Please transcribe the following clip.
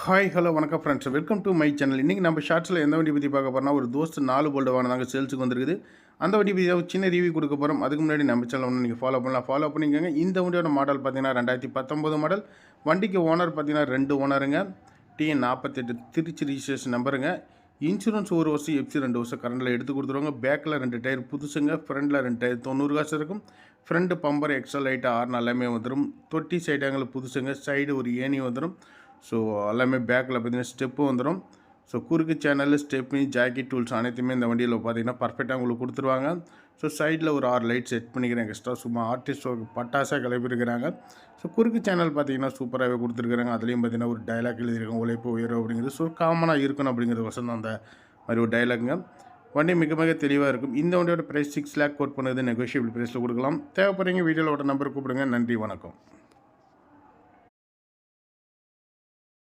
Hi hello வணக்கம் friends, welcome to my channel. இன்றைக்கி நம்ம ஷார்ட்ஸில் எந்த வண்டி பற்றி பார்க்க போகிறோம்னா, ஒரு தோஸ்த் 4 போல்டு வாங்கினாங்க, சேல்ஸுக்கு வந்துருக்குது. அந்த வண்டி பற்றி ஒரு சின்ன ரிவ்யூ கொடுக்க போகிறோம். அதுக்கு முன்னாடி நம்ம சேனல் ஒன்று நீங்கள் ஃபாலோ பண்ணிக்கோங்க. இந்த வண்டியோட மாடல் பார்த்தீங்கன்னா 2019 மாடல். வண்டிக்கு ஓனர் பார்த்தீங்கன்னா 2 ஓனருங்க. TN 48 திருச்சி ரிஜிஸ்ட்ரேஷன் நம்பருங்க. இன்சூரன்ஸ் 1 வருஷம், எஃப்சி 2 வருஷம் கரண்டில் எடுத்து கொடுத்துருவாங்க. பேக்கில் 2 டயர் புதுசுங்க, ஃப்ரண்டில் 2 டயர் 90 காசு இருக்கும். ஃப்ரண்ட் பம்பர் எக்ஸ்ட்ரா லைட்டு ஆர்ன் எல்லாமே வந்துடும். தொட்டி சைடு ஆங்கிள் புதுசுங்க, சைடு ஒரு ஏணி வந்துடும். ஸோ எல்லாமே பேக்கில் பார்த்தீங்கன்னா ஸ்டெப்பு வந்துடும். ஸோ குறுக்கு சேனல், ஸ்டெப்னி, ஜாக்கெட் டூல்ஸ் அனைத்துமே இந்த வண்டியில் பார்த்தீங்கன்னா பர்ஃபெக்டாக உங்களுக்கு கொடுத்துருவாங்க. ஸோ சைடில் ஒரு 6 லைட் செட் பண்ணிக்கிறேன் எக்ஸ்ட்ரா, சும்மா ஆர்டிஸ்ட் பட்டாசாக கிளப்பியிருக்கிறாங்க. ஸோ குறுக்கு சேனல் பார்த்தீங்கன்னா சூப்பராகவே கொடுத்துருக்குறாங்க. அதுலேயும் பார்த்தீங்கன்னா ஒரு டைலாக் எழுதியிருக்காங்க, உழைப்பு உயரும் அப்படிங்கிறது. ஸோ காமனாக இருக்கணும் அப்படிங்கிறது வசம் அந்த மாதிரி ஒரு டைலாக்குங்க. வண்டி மிக மிக தெளிவாக இருக்கும். இந்த வண்டியோட ப்ரைஸ் 6 லேக் கோட் பண்ணுறது நெகோஷியபிள் ப்ரைஸில் கொடுக்கலாம். தேவைப்படுறீங்க வீடியோவில் ஒரு நம்பர் கூப்பிடுங்க. நன்றி, வணக்கம்.